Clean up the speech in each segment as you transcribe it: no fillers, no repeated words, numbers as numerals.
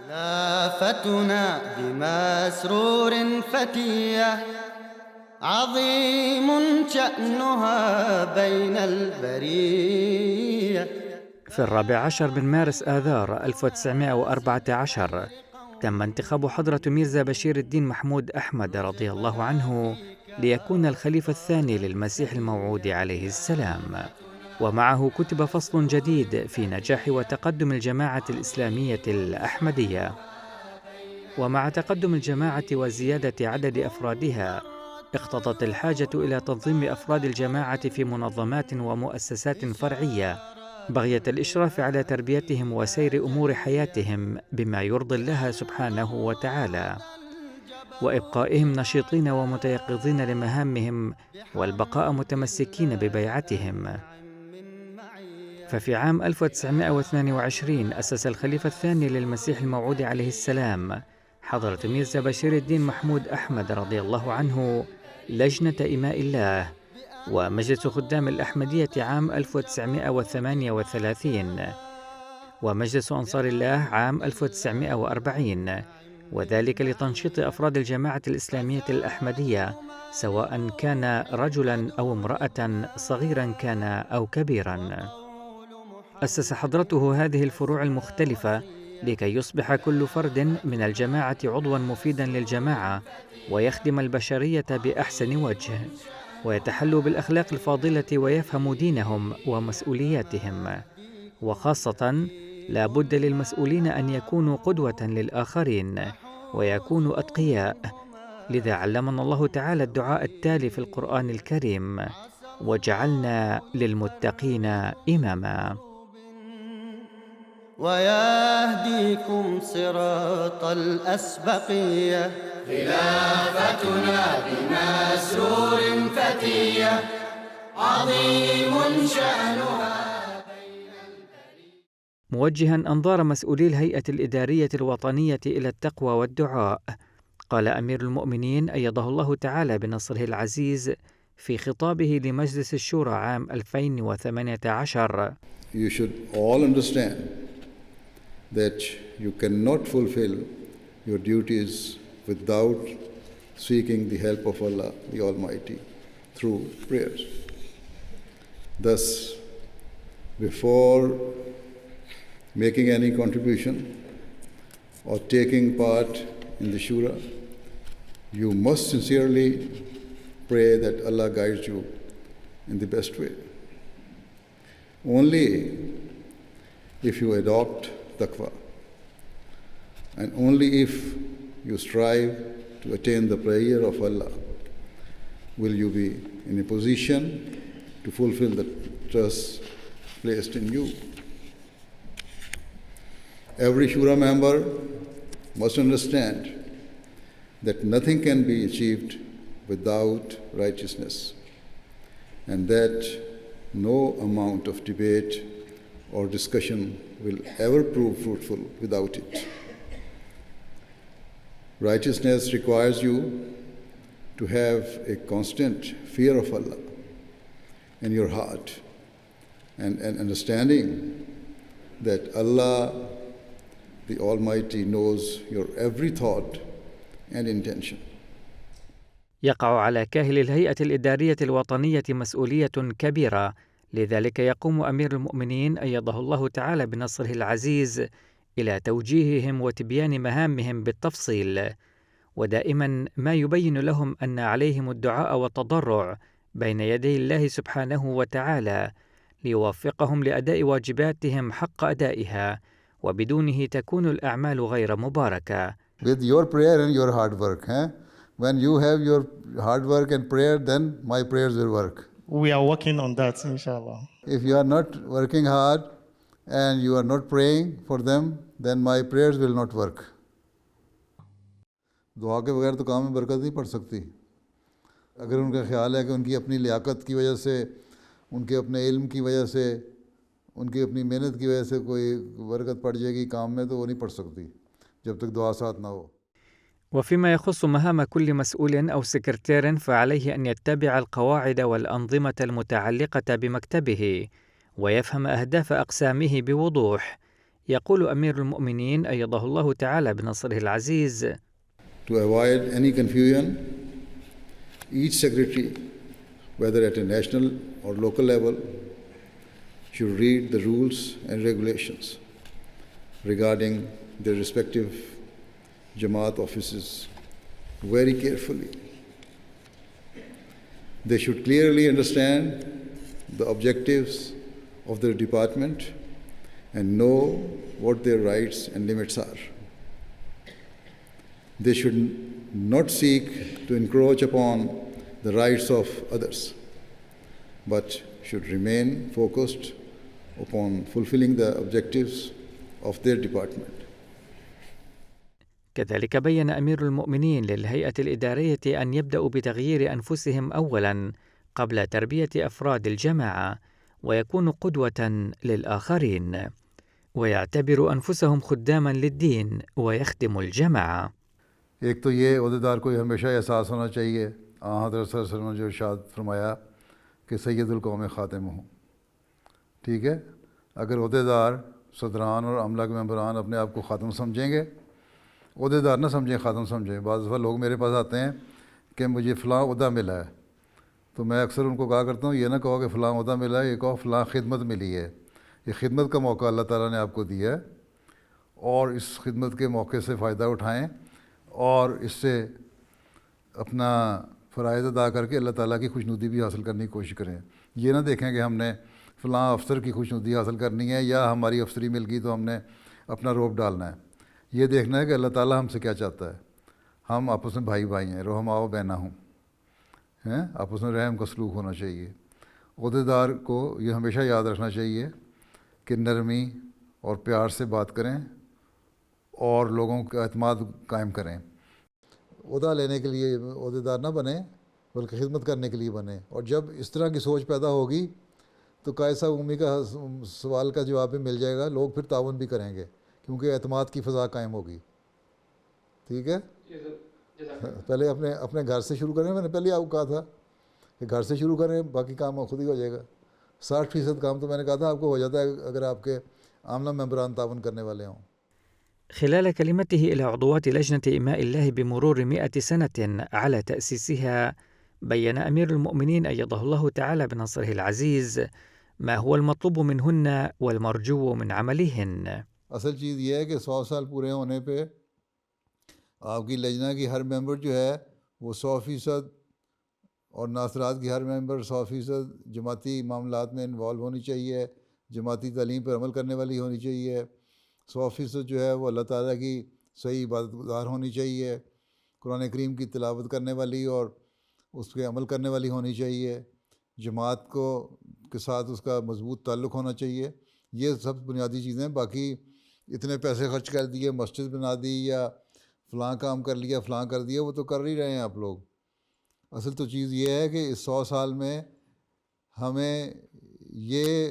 خلافتنا بمسرور فتية عظيم شأنها بين البرية. في 14 من مارس آذار 1914 تم انتخاب حضرة ميرزا بشير الدين محمود أحمد رضي الله عنه ليكون الخليفة الثاني للمسيح الموعود عليه السلام، ومعه كتب فصل جديد في نجاح وتقدم الجماعة الإسلامية الأحمدية. ومع تقدم الجماعة وزيادة عدد أفرادها، اقتضت الحاجة إلى تنظيم أفراد الجماعة في منظمات ومؤسسات فرعية بغية الإشراف على تربيتهم وسير أمور حياتهم بما يرضي الله سبحانه وتعالى، وإبقائهم نشيطين ومتيقظين لمهامهم والبقاء متمسكين ببيعتهم. ففي عام 1922 أسس الخليفة الثاني للمسيح الموعود عليه السلام حضرة ميرزا بشير الدين محمود أحمد رضي الله عنه لجنة إماء الله، ومجلس خدام الأحمدية عام 1938، ومجلس أنصار الله عام 1940، وذلك لتنشيط أفراد الجماعة الإسلامية الأحمدية سواء كان رجلاً أو امرأة، صغيراً كان أو كبيراً. أسس حضرته هذه الفروع المختلفة لكي يصبح كل فرد من الجماعة عضواً مفيداً للجماعة ويخدم البشرية بأحسن وجه، ويتحلوا بالأخلاق الفاضلة ويفهم دينهم ومسؤولياتهم. وخاصة لا بد للمسؤولين أن يكونوا قدوة للآخرين ويكونوا أتقياء، لذا علمنا الله تعالى الدعاء التالي في القرآن الكريم: وجعلنا للمتقين إماما. ويهديكم صراط الأسبقية. خلافتنا بمسرور فتية عظيم شأنها. موجها أنظار مسؤولي الهيئة الإدارية الوطنية إلى التقوى والدعاء، قال أمير المؤمنين أيده الله تعالى بنصره العزيز في خطابه لمجلس الشورى عام 2018: You should all understand that you cannot fulfill your duties without seeking the help of Allah the Almighty through prayers. Thus, before making any contribution or taking part in the Shura, you must sincerely pray that Allah guides you in the best way. Only if you adopt taqwa, and only if you strive to attain the prayer of Allah, will you be in a position to fulfill the trust placed in you. Every Shura member must understand that nothing can be achieved without righteousness, and that no amount of debate or discussion will ever prove fruitful without it. Righteousness requires you to have a constant fear of Allah in your heart, and understanding that Allah the Almighty knows your every thought and intention. يقع على كاهل الهيئة الإدارية الوطنية مسؤولية كبيرة، لذلك يقوم أمير المؤمنين أيده الله تعالى بنصره العزيز إلى توجيههم وتبيان مهامهم بالتفصيل، ودائما ما يبين لهم أن عليهم الدعاء والتضرع بين يدي الله سبحانه وتعالى ليوفقهم لأداء واجباتهم حق أدائها، وبدونه تكون الأعمال غير مباركة. With your prayer and your hard work, when you have your hard work and prayer, then my prayers will work. We are working on that, inshallah. If you are not working hard and you are not praying for them, then my prayers will not work. दुआ के बगैर तो काम में बरकत नहीं पड़ सकती। अगर उनका ख्याल है कि उनकी अपनी लियाकत की वजह से, उनके अपने इल्म की वजह से, उनकी अपनी मेहनत की वजह से कोई बरकत पड़ जाएगी काम में, तो वो नहीं पड़ सकती जब तक दुआ साथ ना हो. وفيما يخص مهام كل مسؤول أو سكرتير، فعليه أن يتبع القواعد والأنظمة المتعلقة بمكتبه ويفهم أهداف أقسامه بوضوح، يقول أمير المؤمنين أيده الله تعالى بنصره العزيز: To avoid any confusion, each secretary, whether at a national or local level, should read the rules and regulations regarding their respective Jamaat offices very carefully. They should clearly understand the objectives of their department and know what their rights and limits are. They should not seek to encroach upon the rights of others, but should remain focused upon fulfilling the objectives of their department. كذلك بيّن أمير المؤمنين للهيئة الإدارية أن يبدأوا بتغيير أنفسهم أولاً قبل تربية أفراد الجماعة، ويكونوا قدوة للآخرين، ويعتبروا أنفسهم خداماً للدين ويخدموا الجماعة. ایک تو یہ عہدیدار کو ہمیشہ احساس ہونا چاہیے حضرت صلی اللہ علیہ وسلم نے جو ارشاد فرمایا کہ سید القوم خاتم ہوں. ٹھیک ہے، اگر عہدیدار، صدران اور عملہ کے ممبران اپنے آپ کو خاتم سمجھیں گے، عہدیدار نہ سمجھیں خاتم سمجھیں. بعض دفعہ لوگ میرے پاس آتے ہیں کہ مجھے فلاں عہدہ ملا ہے، تو میں اکثر ان کو کہا کرتا ہوں یہ نہ کہو کہ فلاں عہدہ ملا ہے، یہ کہو فلاں خدمت ملی ہے. یہ خدمت کا موقع اللہ تعالیٰ نے آپ کو دیا ہے، اور اس خدمت کے موقع سے فائدہ اٹھائیں اور اس سے اپنا فرائض ادا کر کے اللہ تعالیٰ کی خوشنودی بھی حاصل کرنے کی کوشش کریں. یہ نہ دیکھیں کہ ہم نے فلاں افسر کی خوشنودی حاصل کرنی ہے یا ہماری افسری مل گئی تو ہم نے اپنا روب ڈالنا ہے. یہ دیکھنا ہے کہ اللہ تعالیٰ ہم سے کیا چاہتا ہے. ہم آپس میں بھائی بھائی ہیں، رحماء و بینہم ہیں، آپس میں رحم کا سلوک ہونا چاہیے. عہدیدار کو یہ ہمیشہ یاد رکھنا چاہیے کہ نرمی اور پیار سے بات کریں اور لوگوں کا اعتماد قائم کریں. عہدہ لینے کے لیے عہدیدار نہ بنیں بلکہ خدمت کرنے کے لیے بنیں. اور جب اس طرح کی سوچ پیدا ہوگی تو قائد صاحب امی کا سوال کا جواب بھی مل جائے گا. لوگ پھر تعاون بھی کریں گے کیونکہ اعتماد کی فضا قائم ہوگی. ٹھیک ہے، پہلے اپنے گھر سے شروع کریں. میں نے پہلے آپ کو کہا تھا کہ گھر سے شروع کریں، باقی کام خود ہی ہو جائے گا. 60% کام تو میں نے کہا تھا آپ کو ہو جاتا ہے اگر آپ کے عاملہ ممبران تعاون کرنے والے ہوں. خلال كلمته إلى عضوات لجنة إماء الله بمرور 100 سنة على تأسيسها، بيّن أمير المؤمنين أيده الله تعالى بنصره العزيز ما هو المطلوب منهن والمرجو من عملهن. اصل چیز یہ ہے کہ 100 سال پورے ہونے پہ آپ کی لجنہ کی ہر ممبر جو ہے وہ 100% اور ناصرات کی ہر ممبر 100% جماعتی معاملات میں انوالو ہونی چاہیے، جماعتی تعلیم پر عمل کرنے والی ہونی چاہیے. 100% جو ہے وہ اللہ تعالیٰ کی صحیح عبادت گزار ہونی چاہیے، قرآن کریم کی تلاوت کرنے والی اور اس پہ عمل کرنے والی ہونی چاہیے، جماعت کے ساتھ اس کا مضبوط تعلق ہونا چاہیے. یہ سب بنیادی چیزیں. باقی اتنے پیسے خرچ کر دیے، مسجد بنا دی یا فلاں کام کر لیا فلاں کر دیا، وہ تو کر ہی رہے ہیں آپ لوگ. اصل تو چیز یہ ہے کہ اس 100 سال میں ہمیں یہ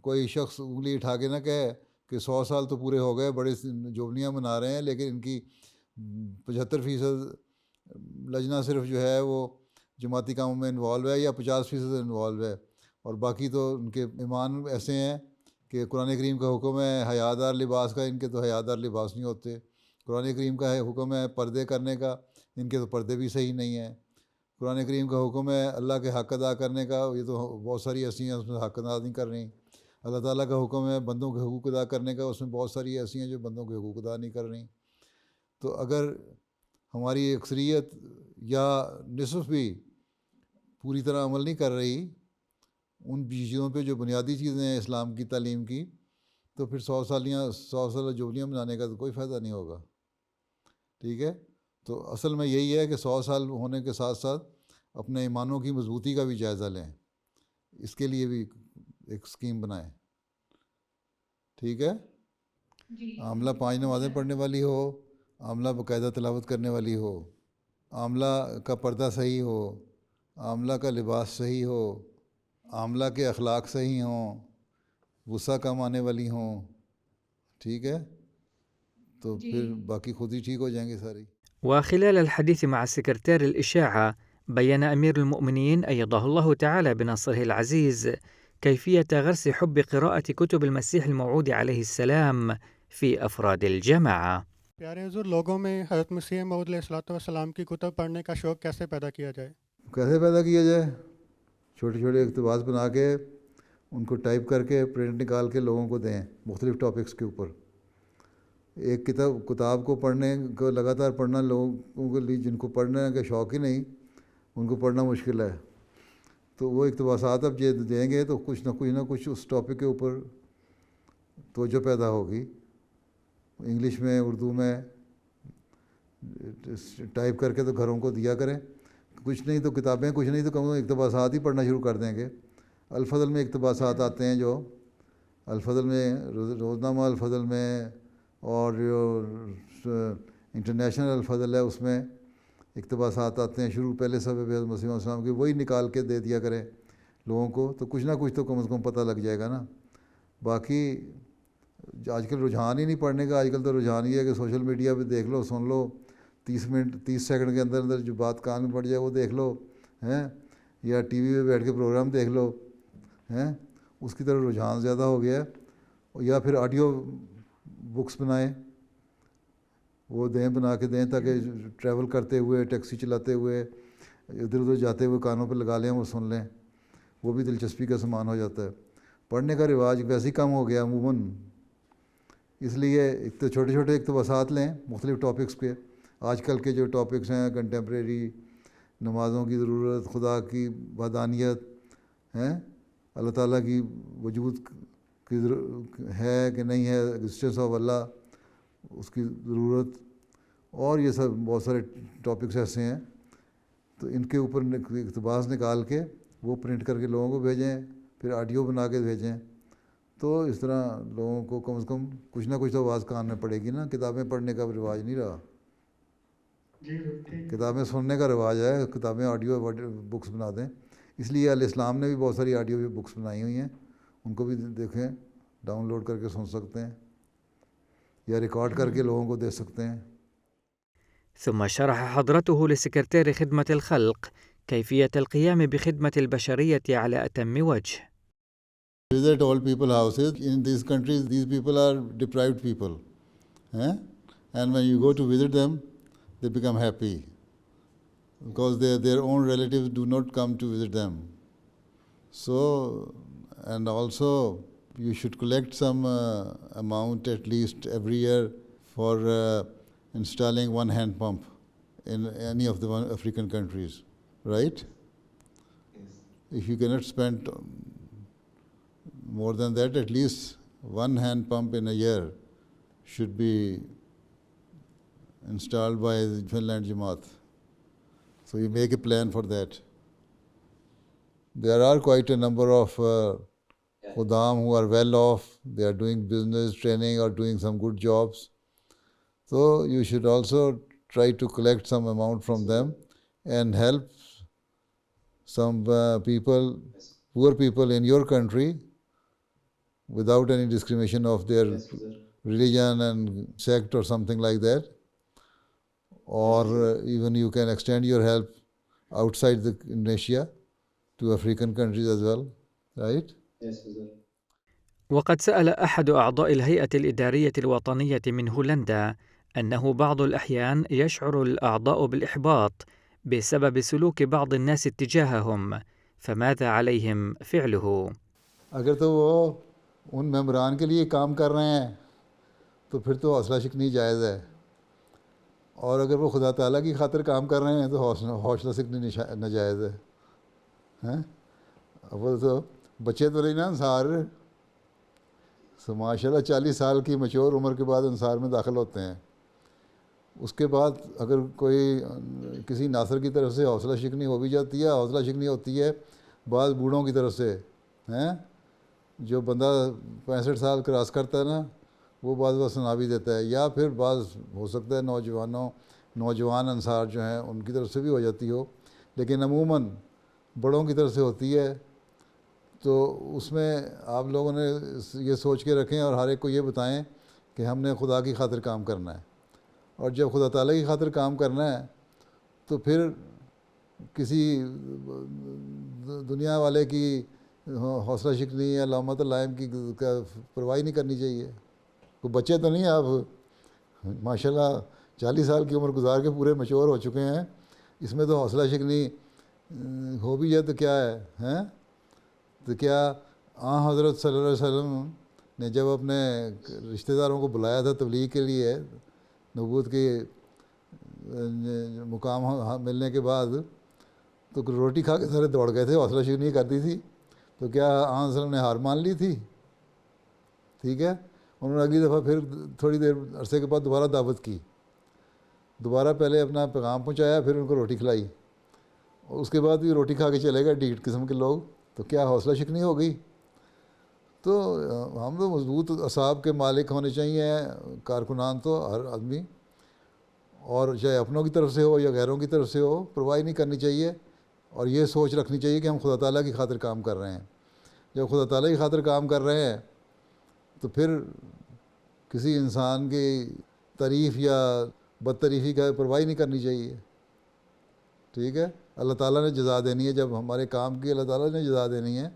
کوئی شخص انگلی اٹھا کے نہ کہے کہ 100 سال تو پورے ہو گئے، بڑے جوبلیاں منا رہے ہیں، لیکن ان کی 75% لجنہ صرف جو ہے وہ جماعتی کاموں میں انوالو ہے یا 50% انوالو ہے، اور باقی تو ان کے ایمان ایسے ہیں کہ قرآن کریم کا حکم ہے حیا دار لباس کا، ان کے تو حیا دار لباس نہیں ہوتے. قرآن کریم کا حکم ہے پردے کرنے کا، ان کے تو پردے بھی صحیح نہیں ہیں. قرآن کریم کا حکم ہے اللہ کے حق ادا کرنے کا، یہ تو بہت ساری ایسی ہیں اس میں حق ادا نہیں کر رہی. اللہ تعالیٰ کا حکم ہے بندوں کے حقوق ادا کرنے کا، اس میں بہت ساری ایسی ہیں جو بندوں کے حقوق ادا نہیں کر رہی. تو اگر ہماری اکثریت یا نصف بھی پوری طرح عمل نہیں کر رہی ان چیزوں پہ جو بنیادی چیزیں ہیں اسلام کی تعلیم کی، تو پھر 100 سال جوبلیاں منانے کا تو کوئی فائدہ نہیں ہوگا. ٹھیک ہے، تو اصل میں یہی ہے کہ 100 سال ہونے کے ساتھ ساتھ اپنے ایمانوں کی مضبوطی کا بھی جائزہ لیں، اس کے لیے بھی ایک اسکیم بنائیں. ٹھیک ہے، عاملہ 5 نمازیں پڑھنے والی ہو، عاملہ باقاعدہ تلاوت کرنے والی ہو، عاملہ کا پردہ صحیح ہو، عاملہ کا لباس صحیح ہو، عاملہ کے اخلاق صحیح ہوں، غصہ کم آنے والی ہوں. ٹھیک ہے، تو پھر باقی خود ہی ٹھیک ہو جائیں گے ساری. وخلال الحديث مع سكرتير الإشاعة، بيّن أمير المؤمنين أيده الله تعالى بنصره العزيز كيفية غرس حب قراءة كتب المسيح الموعود عليه السلام في أفراد الجماعة. پیارے حضور، لوگوں میں حضرت مسیح موعود علیہ السلام کی کتب پڑھنے کا شوق کیسے پیدا کیا جائے؟ کیسے پیدا کیا جائے؟ چھوٹے چھوٹے اقتباس بنا کے ان کو ٹائپ کر کے پرنٹ نکال کے لوگوں کو دیں مختلف ٹاپکس کے اوپر. ایک کتاب کو پڑھنے کو لگاتار پڑھنا لوگوں کے لیے جن کو پڑھنے کا شوق ہی نہیں ان کو پڑھنا مشکل ہے. تو وہ اقتباسات اب دیں گے تو کچھ نہ کچھ اس ٹاپک کے اوپر توجہ پیدا ہوگی. انگلش میں، اردو میں ٹائپ کر کے تو گھروں کو دیا کریں. کچھ نہیں تو کتابیں، کچھ نہیں تو کم اقتباسات ہی پڑھنا شروع کر دیں گے. الفضل میں اقتباسات آتے ہیں، جو الفضل میں روزنامہ الفضل میں اور جو انٹرنیشنل الفضل ہے اس میں اقتباسات آتے ہیں. شروع پہلے صفحے پہ مسیح علیہ السلام کی وہی نکال کے دے دیا کریں لوگوں کو، تو کچھ نہ کچھ تو کم از کم پتہ لگ جائے گا نا. باقی آج کل رجحان ہی نہیں پڑھنے کا. آج کل تو رجحان یہ ہے کہ سوشل میڈیا پہ دیکھ لو، سن لو، 30 سیکنڈ کے اندر جو بات کان میں پڑ جائے وہ دیکھ لو ہیں، یا ٹی وی پہ بیٹھ کے پروگرام دیکھ لو ہیں. اس کی طرف رجحان زیادہ ہو گیا ہے. یا پھر آڈیو بکس بنائیں، وہ بنا کے دیں تاکہ ٹریول کرتے ہوئے، ٹیکسی چلاتے ہوئے، ادھر ادھر جاتے ہوئے کانوں پہ لگا لیں، وہ سن لیں. وہ بھی دلچسپی کا سامان ہو جاتا ہے. پڑھنے کا رواج ویسے ہی کم ہو گیا عموماً. اس لیے ایک تو چھوٹے چھوٹے اقتباسات لیں مختلف ٹاپکس پہ. آج کل کے جو ٹاپکس ہیں کنٹمپریری، نمازوں کی ضرورت، خدا کی وحدانیت ہیں، اللہ تعالیٰ کی وجود کی ہے کہ نہیں ہے، ایگزسٹنس آف اللہ، اس کی ضرورت، اور یہ سب بہت سارے ٹاپکس ایسے ہیں. تو ان کے اوپر اقتباس نکال کے وہ پرنٹ کر کے لوگوں کو بھیجیں، پھر آڈیو بنا کے بھیجیں. تو اس طرح لوگوں کو کم از کم کچھ نہ کچھ تو آواز کان میں پڑے گی نا. کتابیں پڑھنے کا رواج نہیں رہا. کتابیں سننے کا رواج ہے. کتابیں آڈیو بکس بنا دیں. اس لیے علیہ السلام نے بھی بہت ساری آڈیو بکس بنائی ہوئی ہیں، ان کو بھی دیکھیں، ڈاؤن لوڈ کر کے سن سکتے ہیں یا ریکارڈ کر کے لوگوں کو دے سکتے ہیں. ثم شرح حضرته لسكرتير خدمة الخلق كيفية القيام بخدمة البشرية على أتم وجه. Visit all people houses. In these countries, these people are deprived people. And when you go to visit them, they become happy because their own relatives do not come to visit them. So, and also you should collect some amount at least every year for installing one hand pump in any of the African countries, right? Yes. If you cannot spend more than that, at least one hand pump in a year should be installed by the Finland Jamaat. So you make a plan for that. There are quite a number of Khuddam who are well off. They are doing business training or doing some good jobs. So you should also try to collect some amount from them and help some people, poor people in your country, without any discrimination of their religion and sect or something like that. Or even you can extend your help outside Indonesia to African countries as well, right? Yes, sir. وقد سأل أحد أعضاء الهيئة الإدارية الوطنية من هولندا أنه بعض الأحيان يشعر الأعضاء بالإحباط بسبب سلوك بعض الناس اتجاههم، فماذا عليهم فعله؟ اگر تو وہ ان ممبران کے لیے کام کر رہے ہیں تو پھر تو حوصلہ شکنی جائز ہے، اور اگر وہ خدا تعالیٰ کی خاطر کام کر رہے ہیں تو حوصلہ شکنی ناجائز ہے. وہ تو بچے تو نہیں نا انصار، ماشاء اللہ 40 سال کی میچور عمر کے بعد انصار میں داخل ہوتے ہیں. اس کے بعد اگر کوئی کسی ناصر کی طرف سے حوصلہ شکنی ہو بھی جاتی ہے، حوصلہ شکنی ہوتی ہے بعض بوڑھوں کی طرف سے ہیں. جو بندہ 65 سال کراس کرتا ہے نا، وہ بعض بات سنا بھی دیتا ہے، یا پھر بعض ہو سکتا ہے نوجوان انصار جو ہیں ان کی طرف سے بھی ہو جاتی ہو، لیکن عموماً بڑوں کی طرف سے ہوتی ہے. تو اس میں آپ لوگوں نے یہ سوچ کے رکھیں اور ہر ایک کو یہ بتائیں کہ ہم نے خدا کی خاطر کام کرنا ہے، اور جب خدا تعالیٰ کی خاطر کام کرنا ہے تو پھر کسی دنیا والے کی حوصلہ شکنی یا لامت الائم کی پرواہ نہیں کرنی چاہیے. کوئی بچے تو نہیں آپ ماشاء اللہ 40 سال کی عمر گزار کے پورے میچور ہو چکے ہیں, اس میں تو حوصلہ شکنی ہو بھی ہے تو کیا ہے, ہیں؟ تو کیا حضرت صلی اللہ علیہ وسلم نے جب اپنے رشتہ داروں کو بلایا تھا تبلیغ کے لیے, نبوت کے مقام ملنے کے بعد, تو روٹی کھا کے سارے دوڑ گئے تھے, حوصلہ شکنی کرتی تھی, تو کیا آن وسلم نے ہار مان لی تھی؟ ٹھیک ہے, انہوں نے اگلی دفعہ پھر تھوڑی دیر عرصے کے بعد دوبارہ دعوت کی, دوبارہ پہلے اپنا پیغام پہنچایا, پھر ان کو روٹی کھلائی, اور اس کے بعد بھی روٹی کھا کے چلے گئے ڈیٹ قسم کے لوگ, تو کیا حوصلہ شکنی ہو گئی؟ تو ہم تو مضبوط اعصاب کے مالک ہونے چاہیے کارکنان, تو ہر آدمی, اور چاہے اپنوں کی طرف سے ہو یا غیروں کی طرف سے ہو, پرواہ نہیں کرنی چاہیے, اور یہ سوچ رکھنی چاہیے کہ ہم خدا تعالیٰ کی خاطر کام کر رہے ہیں. جب خدا تعالیٰ کی خاطر کام کر رہے ہیں تو پھر کسی انسان کی تعریف یا بدتعریفی کا پرواہ نہیں کرنی چاہیے. ٹھیک ہے, اللہ تعالیٰ نے جزا دینی ہے, جب ہمارے کام کی اللہ تعالیٰ نے جزا دینی ہے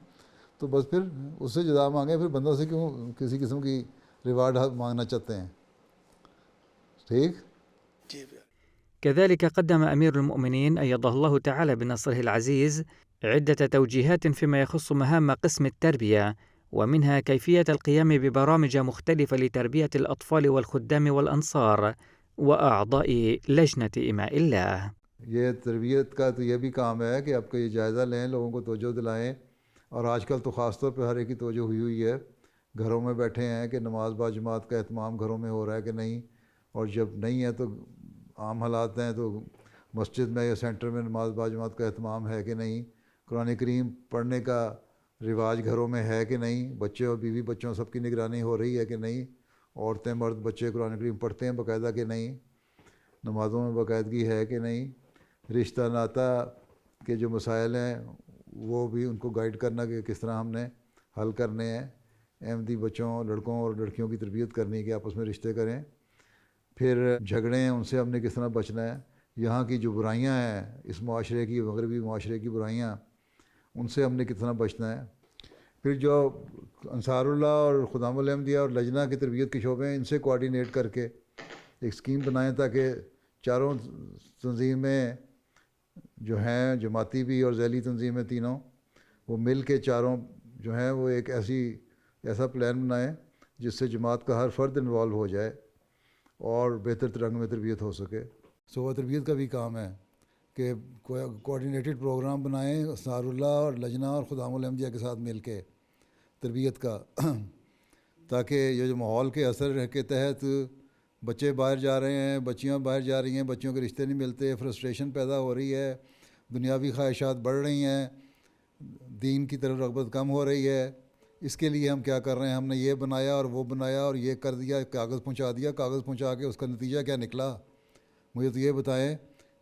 تو بس پھر اس سے جزا مانگیں, پھر بندوں سے کیوں کسی قسم کی ریوارڈ مانگنا چاہتے ہیں. ٹھیک. كذلك قدم أمير المؤمنين أيده الله تعالى بنصره العزيز عدة توجيهات فيما يخص مهام قسم التربية، ومنها كيفية القيام ببرامج مختلفة لتربية الأطفال والخدام والأنصار وأعضاء لجنة إماء الله. یہ تربیت کا تو یہ بھی کام ہے کہ آپ کا یہ جائزہ لیں, لوگوں کو توجہ دلائیں, اور آج کل تو خاص طور پہ ہر ایک کی توجہ ہوئی ہے, گھروں میں بیٹھے ہیں کہ نماز با جماعت کا اہتمام گھروں میں ہو رہا ہے کہ نہیں, اور جب نہیں ہے تو عام حالات ہیں تو مسجد میں یا سینٹر میں نماز با جماعت کا اہتمام ہے کہ نہیں, قرآن کریم پڑھنے کا رواج گھروں میں ہے کہ نہیں, بچے اور بیوی بچوں سب کی نگرانی ہو رہی ہے کہ نہیں, عورتیں مرد بچے قرآن کریم پڑھتے ہیں باقاعدہ کہ نہیں, نمازوں میں باقاعدگی ہے کہ نہیں, رشتہ ناتا کے جو مسائل ہیں وہ بھی ان کو گائیڈ کرنا کہ کس طرح ہم نے حل کرنے ہیں, احمدی بچوں لڑکوں اور لڑکیوں کی تربیت کرنی ہے کہ آپس میں رشتے کریں, پھر جھگڑے ہیں ان سے ہم نے کس طرح بچنا ہے, یہاں کی جو برائیاں ہیں اس معاشرے کی, مغربی معاشرے کی برائیاں, ان سے ہم نے کتنا بچنا ہے, پھر جو انصار اللہ اور خدام الحمدیہ اور لجنہ کی تربیت کے شعبے ہیں ان سے کوارڈینیٹ کر کے ایک اسکیم بنائیں تاکہ چاروں تنظیمیں جو ہیں, جماعتی بھی اور ذیلی تنظیمیں تینوں, وہ مل کے چاروں جو ہیں وہ ایک ایسا پلان بنائیں جس سے جماعت کا ہر فرد انوالو ہو جائے اور بہتر رنگ میں تربیت ہو سکے. صوبہ تربیت کا بھی کام ہے کہ کوآرڈینیٹڈ پروگرام بنائیں انصار اللہ اور لجنہ اور خدام الحمدیہ کے ساتھ مل کے تربیت کا, تاکہ یہ جو ماحول کے اثر کے تحت بچے باہر جا رہے ہیں, بچیاں باہر جا رہی ہیں, بچوں کے رشتے نہیں ملتے, فرسٹریشن پیدا ہو رہی ہے, دنیاوی خواہشات بڑھ رہی ہیں, دین کی طرف رغبت کم ہو رہی ہے, اس کے لیے ہم کیا کر رہے ہیں, ہم نے یہ بنایا اور وہ بنایا اور یہ کر دیا, کاغذ پہنچا کے اس کا نتیجہ کیا نکلا. مجھے تو یہ بتائیں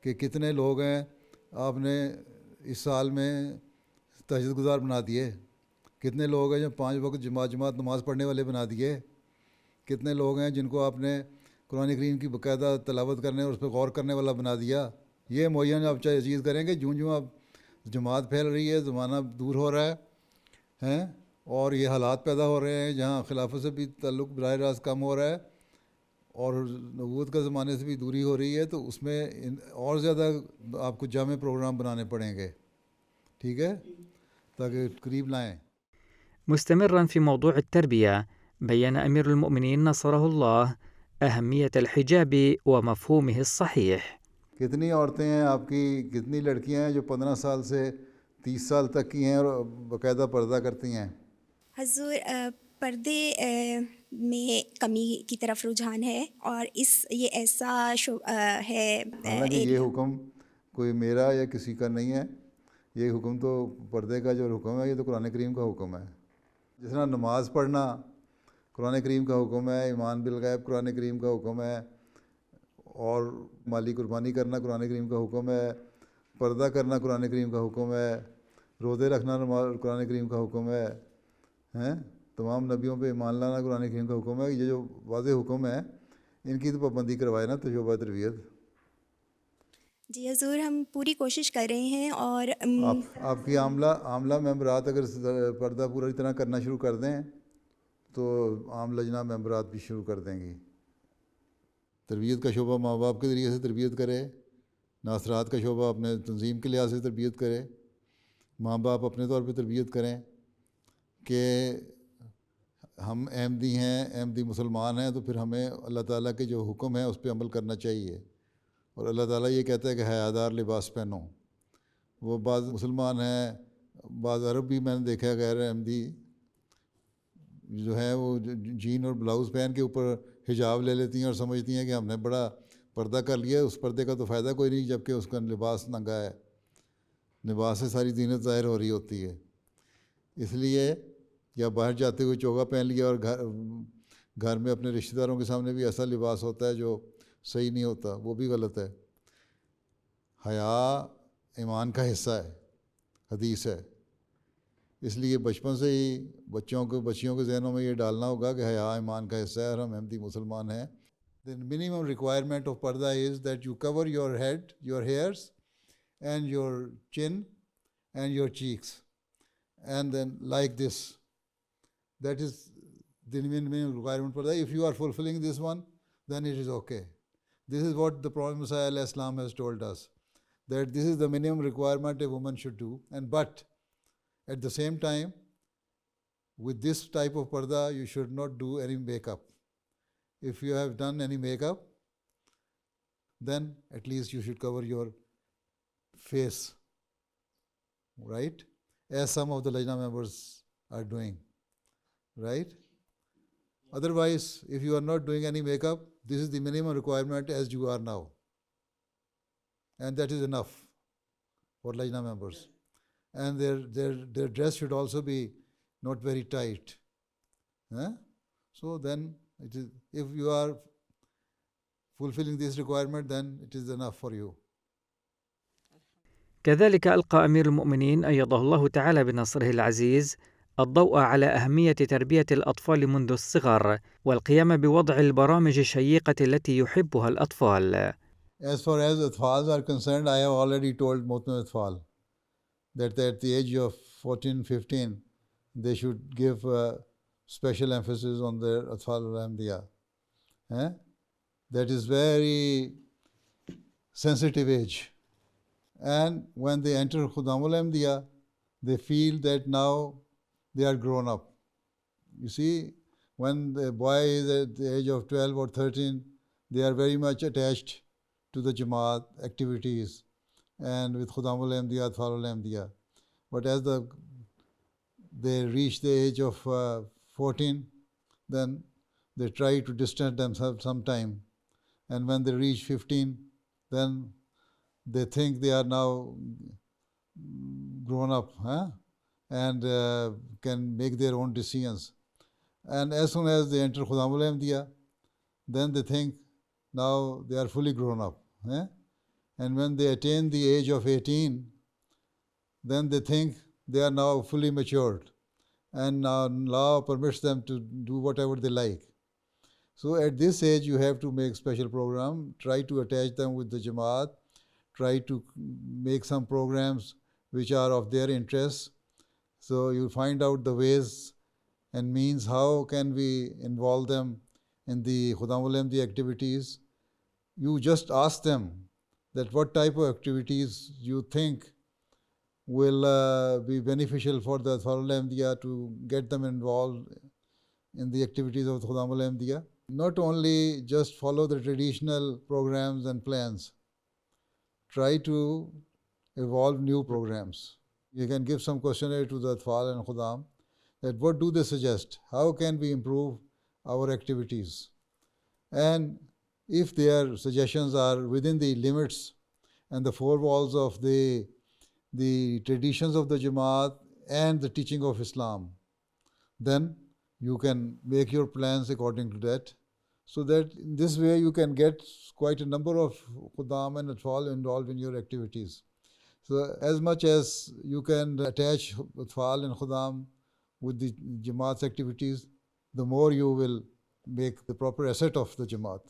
کہ کتنے لوگ ہیں آپ نے اس سال میں تہجد گزار بنا دیے, کتنے لوگ ہیں جو 5 وقت جماعت نماز پڑھنے والے بنا دیے, کتنے لوگ ہیں جن کو آپ نے قرآن کریم کی باقاعدہ تلاوت کرنے اور اس پہ غور کرنے والا بنا دیا. یہ معین آپ چاہے عزیز کریں کہ جوں اب جماعت پھیل رہی ہے, زمانہ دور ہو رہا ہے اور یہ حالات پیدا ہو رہے ہیں جہاں خلافت سے بھی تعلق براہ راست کم ہو رہا ہے اور نبوت کا زمانے سے بھی دوری ہو رہی ہے, تو اس میں اور زیادہ آپ کو جامع پروگرام بنانے پڑیں گے, ٹھیک ہے, تاکہ قریب لائیں. مستمرا في موضوع التربية، بيّن أمير المؤمنين نصره الله أهمية الحجاب ومفهومه الصحيح. کتنی عورتیں ہیں آپ کی, کتنی لڑکیاں ہیں جو 15 سال سے 30 سال تک کی ہیں اور باقاعدہ پردہ کرتی ہیں؟ حضور پردے میں کمی کی طرف رجحان ہے اور یہ ایسا ہے. حالانکہ یہ حکم کوئی میرا یا کسی کا نہیں ہے, یہ حکم تو پردے کا جو حکم ہے یہ تو قرآن کریم کا حکم ہے. جس طرح نماز پڑھنا قرآن کریم کا حکم ہے, ایمان بالغیب قرآن کریم کا حکم ہے, اور مالی قربانی کرنا قرآن کریم کا حکم ہے, پردہ کرنا قرآن کریم کا حکم ہے, روزے رکھنا قرآن کریم کا حکم ہے, تمام نبیوں پہ ایمان لانا قرآن کریم کا حکم ہے. یہ جو واضح حکم ہے ان کی تو پابندی کروائے نا تجربہ تربیت. जी हजूर, हम पूरी कोशिश कर रहे हैं और आपकी आमला मेंबरात अगर पर्दा पूरी तरह करना शुरू कर दें तो आम लजना मेंबरात भी शुरू कर देंगी। तरबियत का शोबा माँ बाप के ज़रिए से तरबियत करे, नासरात का शोबा अपने तंजीम के लिहाज से तरबियत करे, माँ बाप अपने तौर पे तरबियत करें कि हम अहमदी हैं, अहमदी मुसलमान हैं, तो फिर हमें अल्लाह ताला के जो हुक्म है उस पर अमल करना चाहिए। और अल्लाह ताला ये कहता है कि हयादार लिबास पहनो। वो बाज़ मुसलमान हैं, बाज़ अरब भी मैंने देखा है गैर अहमदी जो है वो जीन और ब्लाउज़ पहन के ऊपर हिजाब ले लेती हैं और समझती हैं कि हमने बड़ा पर्दा कर लिया, उस पर्दे का तो फ़ायदा कोई नहीं जबकि उसका लिबास नंगा है, लिबास से सारी जीनत ज़ाहिर हो रही होती है। इसलिए या बाहर जाते हुए चोगा पहन लिया और घर में अपने रिश्तेदारों के सामने भी ऐसा लिबास होता है जो सही नहीं होता, वो भी गलत है। हया ईमान का हिस्सा है, हदीस है। इसलिए बचपन से ही बच्चियों के जहनों में ये डालना होगा कि हया ईमान का हिस्सा है और हम अहमदी मुसलमान हैं। The minimum requirement of parda is that you cover your head, your hairs and your chin and your cheeks, and then like this. That is the minimum requirement for that. If you are fulfilling this one, then it is okay. This is what the Prophet Messiah Islam has told us, that this is the minimum requirement a woman should do. And but at the same time, with this type of parda, you should not do any makeup. If you have done any makeup, then at least you should cover your face, right? As some of the Lajna members are doing, right? Otherwise, if you are not doing any makeup, this is the minimum requirement as you are now. And that is enough for Lajna members. And their dress should also be not very tight. So then, it is, if you are fulfilling this requirement, then it is enough for you. كذلك ألقى أمير المؤمنين أيده الله تعالى بنصره العزيز الضوء على أهمية تربية الأطفال منذ الصغر والقيام بوضع البرامج الشيقة التي يحبها الأطفال. As far as atfals are concerned, I have already told Mohtam Atfal that at the age of 14, 15, they should give special emphasis on their Atfal al-Ahmadiyya. That is very sensitive age. And when they enter Khudam al-Ahmadiyya, they feel that now they are grown up. You see, when the boy is at the age of 12 or 13, they are very much attached to the Jamaat activities and with Khudam al-Ahmadiyya, Atfal al-Ahmadiyya. But as they reach the age of 14, then they try to distance themselves sometime. And when they reach 15, then they think they are now grown up and can make their own decisions. And as soon as they enter Khudam al-Ahmadiyya, then they think now they are fully grown up. And when they attain the age of 18, then they think they are now fully matured. And now law permits them to do whatever they like. So at this age, you have to make special program, try to attach them with the Jamaat, try to make some programs which are of their interest. So you find out the ways and means how can we involve them in the Khudam al-Ahmadiyya activities. You just ask them that what type of activities you think will be beneficial for the Atfal al-Ahmadiyya to get them involved in the activities of Khudam al-Ahmadiyya. Not only just follow the traditional programs and plans, try to evolve new programs. You can give some questionnaire to the Atfal and Khudam that what do they suggest? How can we improve our activities? And if their suggestions are within the limits and the four walls of the traditions of the Jamaat and the teaching of Islam, then you can make your plans according to that. So that in this way you can get quite a number of Khudam and Atfal involved in your activities. So as much as you can attach Atfal and Khudam with the Jamaat's activities, the more you will make the proper asset of the Jamaat.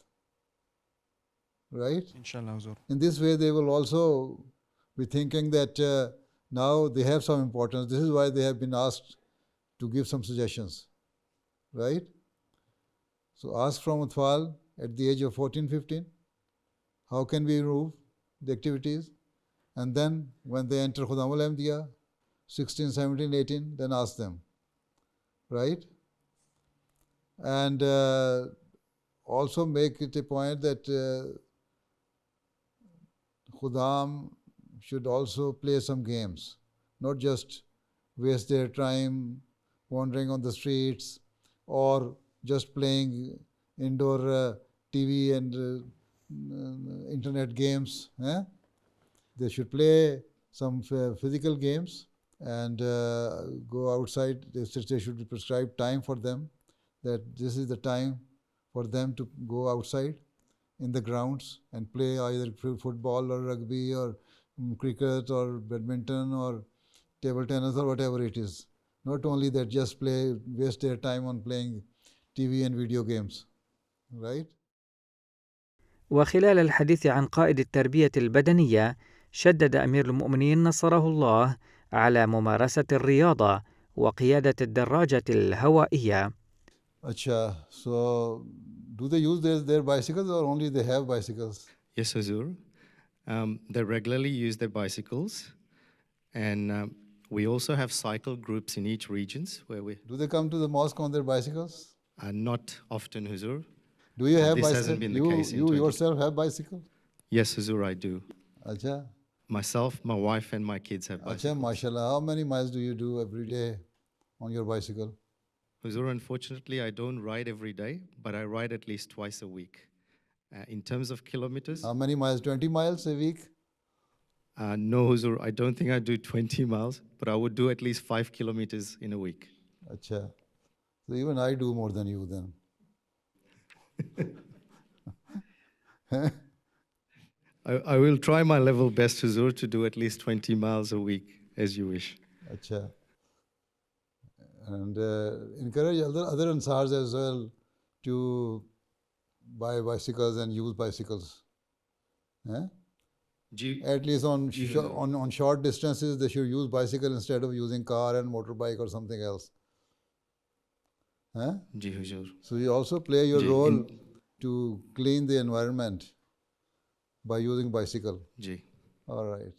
right? Inshallah, Huzur. In this way, they will also be thinking that now they have some importance. This is why they have been asked to give some suggestions, right? So ask from Atfal at the age of 14, 15, how can we improve the activities? And then when they enter Khudam al-Ahmadiyya, 16, 17, 18, then ask them, right? And also make it a point that Khudam should also play some games, not just waste their time wandering on the streets or just playing indoor TV and internet games. They should play some physical games and go outside. There should be prescribed time for them, that this is the time for them to go outside in the grounds and play either football or rugby or cricket or badminton or table tennis or whatever it is. Not only that, just waste their time on playing TV and video games, right? وخلال الحديث عن قائد التربية البدنية، شدد أمير المؤمنين نصره الله على ممارسة الرياضة وقيادة الدراجة الهوائية. Acha, so do they use their bicycles or only they have bicycles? Yes, Huzur. They regularly use their bicycles, and we also have cycle groups in each regions where we. Do they come to the mosque on their bicycles? Not often, Huzur. Do you have This bicycles? hasn't been the case in You 20. yourself have bicycle? Yes, Huzur, I do. Acha. Myself, my wife, and my kids have bicycles. Acha, mashallah. How many miles do you do every day on your bicycle? Huzur, unfortunately, I don't ride every day, but I ride at least twice a week. In terms of kilometers? How many miles? 20 miles a week? No, Huzur, I don't think I do 20 miles, but I would do at least 5 kilometers in a week. Acha. So even I do more than you then. I will try my level best, Huzur, to do at least 20 miles a week, as you wish. Acha. And encourage other Ansars as well to buy bicycles and use bicycles. At least on short distances, they should use bicycle instead of using car and motorbike or something else. Ji, Huzur. So you also play your role to clean the environment by using bicycle. Ji. All right.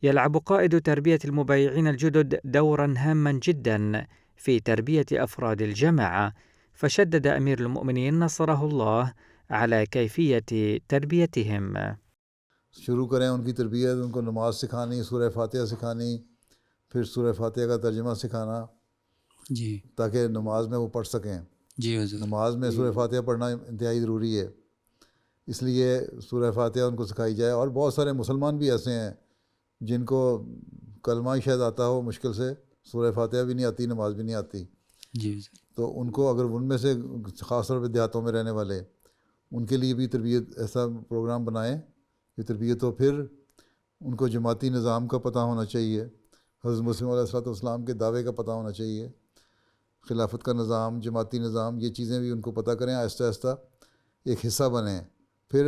يلعب قائد تربية المبايعين الجدد دورا هاما جدا في تربية أفراد الجماعة، فشدد أمير المؤمنين نصره الله على كيفية تربيتهم. शुरू करें उनकी तरबियत, उनको नमाज सिखानी, सूरह फातिहा सिखानी, फिर सूरह फातिहा का तर्जुमा सिखाना जी, ताकि नमाज में वो पढ़ सकें। जी हुज़ूर। नमाज में सूरह फातिहा पढ़ना इंतहाई ज़रूरी है, इसलिए सूरह फातिहा उनको सिखाई जाए। और बहुत सारे मुसलमान भी ऐसे हैं जिनको कलमा ही शायद आता हो मुश्किल से, सूरह फातिहा भी नहीं आती, नमाज भी नहीं आती। जी, तो उनको अगर उनमें से ख़ास तौर पर देहातों में रहने वाले, उनके लिए भी तरबियत ऐसा प्रोग्राम बनाएं कि तरबियत हो। फिर उनको जमाती निज़ाम का पता होना चाहिए, हज़रत मुस्लिम अलैहिस्सलाम के दावे का पता होना चाहिए, खिलाफत का निज़ाम, जमाती निज़ाम, ये चीज़ें भी उनको पता करें, आहिस्ता आहिस्ता एक हिस्सा बने। फिर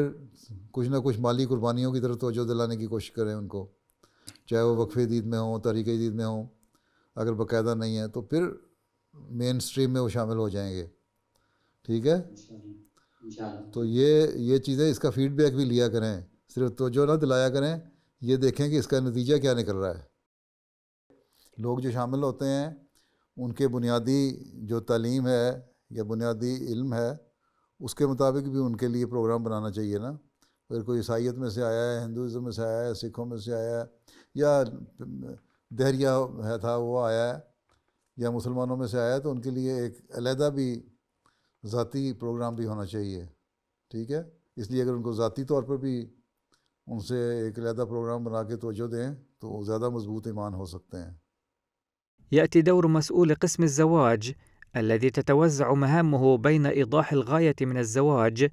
कुछ ना कुछ माली कुर्बानियों की तरफ तवज्जो दिलाने की कोशिश करें उनको, चाहे वो वक्फ़े दीद में हो, तारीक़ दीद में हो। अगर बाकायदा नहीं है तो फिर मेन स्ट्रीम में वो शामिल हो जाएंगे। ठीक है, तो ये चीज़ें, इसका फ़ीडबैक भी लिया करें, सिर्फ तवज्जो ना दिलाया करें, ये देखें कि इसका नतीजा क्या निकल रहा है। लोग जो शामिल होते हैं उनके बुनियादी जो तालीम है या बुनियादी इल्म है उसके मुताबिक भी उनके लिए प्रोग्राम बनाना चाहिए ना। अगर कोई ईसाईयत में से आया है, हिंदुज़म में से आया है, सिखों में से आया है, या दहरिया था वो आया है, या मुसलमानों में से आया है, तो उनके लिए एक अलहदा भी ज़ाती प्रोग्राम भी होना चाहिए। ठीक है, इसलिए अगर उनको ज़ाती तौर पर भी उनसे एक अलहदा प्रोग्राम बना के तवज्जो दें तो ज़्यादा मजबूत ईमान हो सकते हैं। يأتي دور مسؤول قسم الزواج الذي تتوزع مهامه بين إيضاح الغاية من الزواج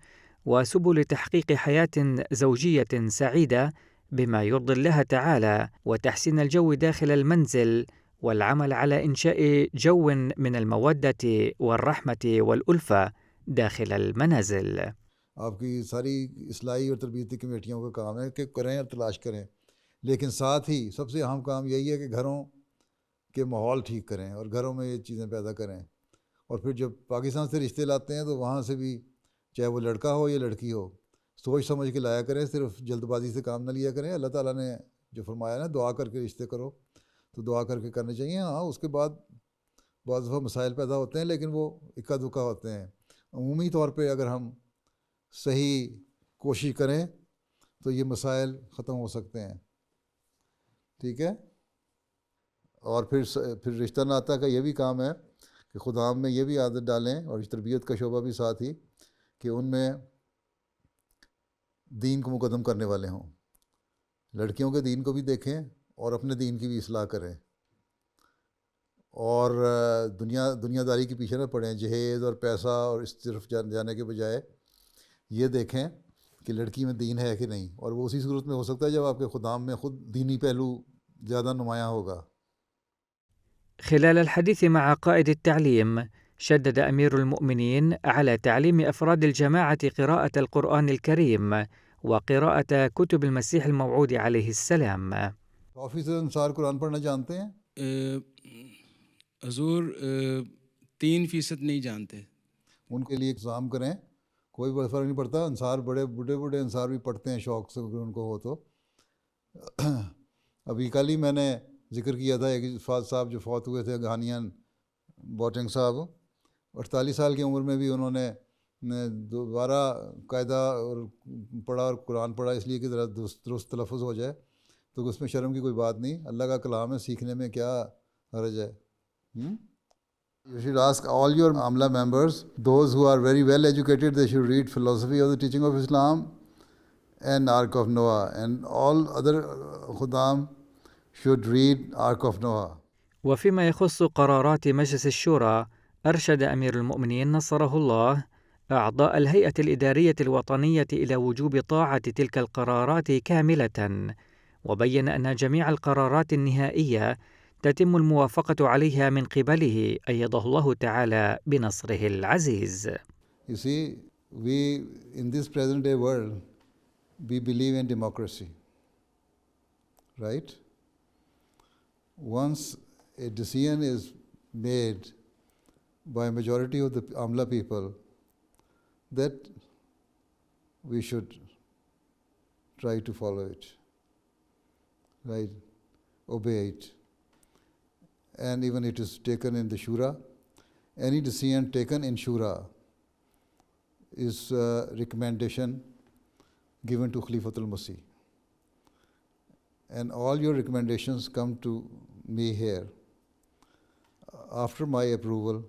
وسبل تحقيق حياة زوجية سعيدة بما يرضي الله تعالى، وتحسين الجو داخل المنزل، والعمل على إنشاء جو من المودة والرحمة والألفة داخل المنازل. आपकी सारी इस्लाही और तरबियती कमेटियों का काम है कि करें और तलाश करें, लेकिन साथ ही सबसे अहम काम यही है कि घरों के माहौल ठीक करें और घरों में ये चीज़ें पैदा करें। और फिर जब पाकिस्तान से रिश्ते लाते हैं तो वहाँ से भी, चाहे वो लड़का हो या लड़की हो, सोच समझ के लाया करें, सिर्फ जल्दबाजी से काम न लिया करें। अल्लाह ताला ने जो फरमाया ना, दुआ करके रिश्ते करो, तो दुआ करके करने चाहिए। हाँ, उसके बाद बहुत दफ़ा मसाइल पैदा होते हैं, लेकिन वो इक्का दुक्का होते हैं। अमूमी तौर पे अगर हम सही कोशिश करें तो ये मसाइल ख़त्म हो सकते हैं। ठीक है। और फिर रिश्ता नाता का ये भी काम है कि खुदाम में ये भी आदत डालें, और इस तरबियत का शोबा भी साथ ही, कि उनमें दीन को मुकदम करने वाले हों। लड़कियों के दीन को भी देखें और अपने दीन की भी इस्लाह करें, और दुनियादारी के पीछे न पड़ें, जहेज़ और पैसा और इस तरफ जाने के बजाय ये देखें कि लड़की में दीन है कि नहीं। और वो उसी सूरत में हो सकता है जब आपके खुदाम में ख़ुद दीनी पहलू ज़्यादा नुमायाँ होगा। خلال الحديث مع قائد التعليم، شدد أمير المؤمنين على تعليم أفراد الجماعة قراءة القرآن الكريم وقراءة كتب المسيح الموعود عليه السلام. ऑफिसर अंसार कुरान पढ़ना जानते हैं? हजूर 3% नहीं जानते। उनके लिए इंतज़ाम करें, कोई बड़ा फ़र्क नहीं पड़ता। अंसार बड़े बूढ़े अंसार भी पढ़ते हैं शौक़ से, अगर उनको हो तो। अभी कल ही मैंने ज़िक्र किया था एक फाद साहब जो फौत हुए थे, घानियान बोटिंग साहब। 48 साल की उम्र में भी उन्होंने दोबारा कायदा और पढ़ा और कुरान पढ़ा, इसलिए कि ज़रा दुरुस्त तलफ़ुज़ हो जाए। तो उसमें शर्म की कोई बात नहीं, अल्लाह का कलाम है, सीखने में क्या हर्ज है। You should ask all your Amla members, those who are very well educated, they should read Philosophy of the Teaching of Islam and Ark of Noah, and all other Khudam should read Ark of Noah. وفيما يخص قرارات مجلس الشورى، أرشد أمير المؤمنين نصره الله أعضاء الهيئة الإدارية الوطنية إلى وجوب طاعة تلك القرارات كاملة، وبين أن جميع القرارات النهائية تتم الموافقة عليها من قبله، أيده الله تعالى بنصره العزيز. You see, we in this present day world, we believe in democracy, right? Once a decision is made by a majority of the Amla people, that we should try to follow it, right? Obey it. And even it is taken in the Shura. Any decision taken in Shura is a recommendation given to Khalifatul Masih. And all your recommendations come to me here. After my approval,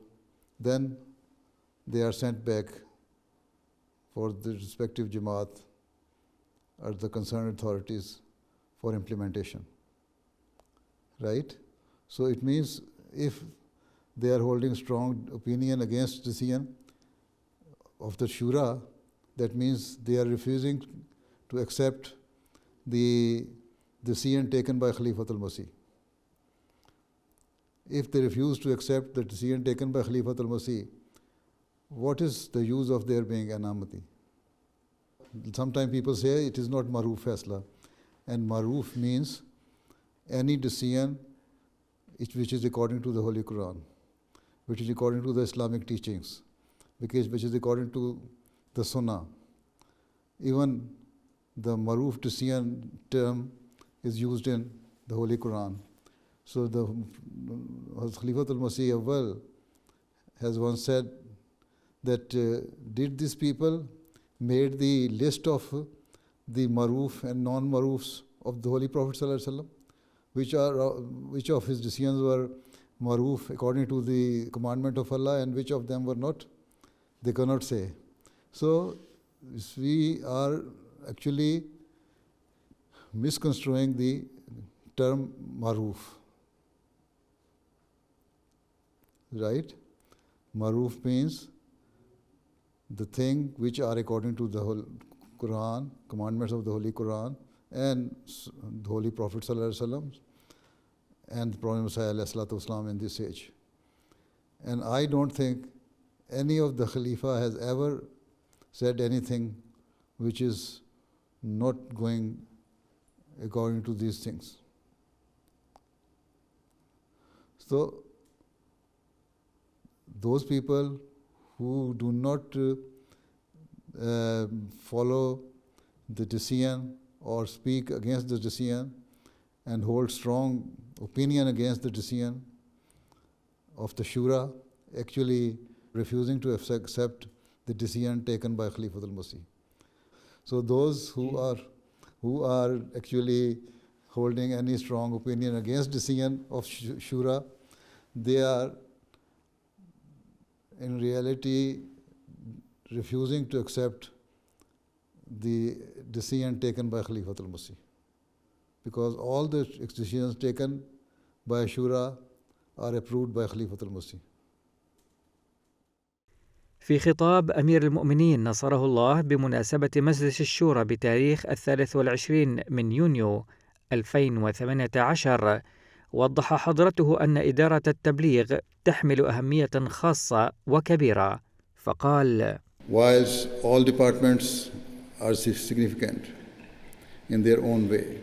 then they are sent back for the respective Jamaat or the concerned authorities for implementation. Right? So it means if they are holding strong opinion against decision of the Shura, that means they are refusing to accept the decision taken by Khalifatul Masih. If they refuse to accept the decision taken by Khalifatul Masih, what is the use of there being anamati? Sometimes people say it is not maruf faisla, and maruf means any decision which is according to the Holy Quran, which is according to the Islamic teachings, which is according to the Sunnah. Even the maruf decision term is used in the Holy Quran. So the Khalifatul Masih Awwal has once said that did these people made the list of the maruf and non-marufs of the Holy Prophet Sallallahu Alaihi Wasallam? Which of his decisions were maruf according to the commandment of Allah and which of them were not? They cannot say. So we are actually misconstruing the term maruf. Right? Maruf means the thing which are according to the whole Quran, commandments of the Holy Quran, and the Holy Prophet Sallallahu Alaihi Wasallam and the Prophet Messiah ﷺ in this age. And I don't think any of the Khalifa has ever said anything which is not going according to these things. So, those people who do not follow the decision or speak against the decision and hold strong opinion against the decision of the Shura, actually refusing to accept the decision taken by Khalifatul Masih. So those who are actually holding any strong opinion against decision of Shura, they are in reality refusing to accept the decision taken by Khalifatul Masih, because all the decisions taken by Shura are approved by Khalifatul Masih. في خطاب أمير المؤمنين نصره الله بمناسبة مجلس الشورى بتاريخ 23 من يونيو 2018 وضح حضرته أن إدارة التبليغ تحمل أهمية خاصة وكبيرة، فقال: Whilst all departments are significant in their own way,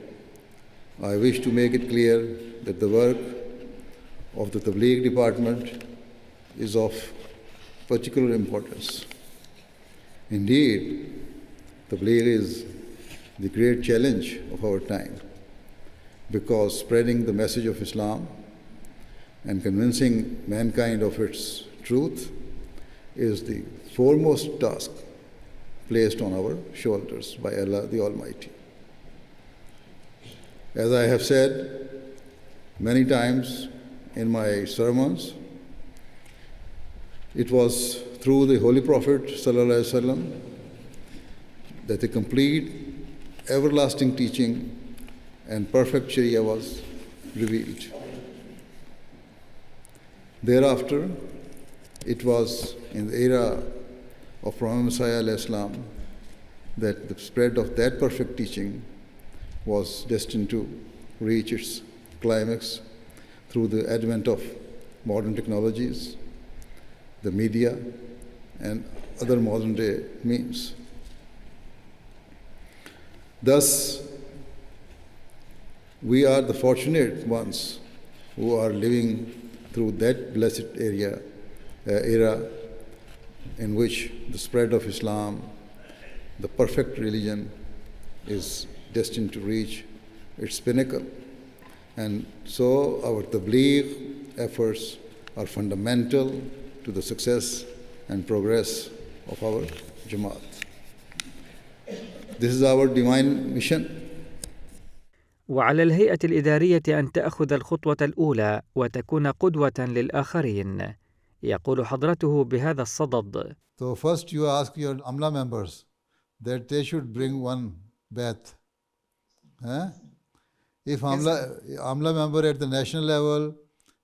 I wish to make it clear that the work of the Tabligh department is of particular importance. Indeed, Tabligh is the great challenge of our time, because spreading the message of Islam and convincing mankind of its truth is the foremost task placed on our shoulders by Allah the Almighty. As I have said many times in my sermons, it was through the Holy Prophet ﷺ that the complete, everlasting teaching and perfect Sharia was revealed. Thereafter, it was in the era of Prophet Messiah ﷺ that the spread of that perfect teaching was destined to reach its climax through the advent of modern technologies, the media, and other modern day means. Thus, we are the fortunate ones who are living through that blessed era in which the spread of Islam, the perfect religion, is destined to reach its pinnacle. And so our Tabligh efforts are fundamental to the success and progress of our Jamaat. This is our divine mission. وعلى الهيئة الإدارية أن تأخذ الخطوة الأولى وتكون قدوة للآخرين. يقول حضرته بهذا الصدد: So first you ask your Amla members that they should bring one bath. If Amla member at the national level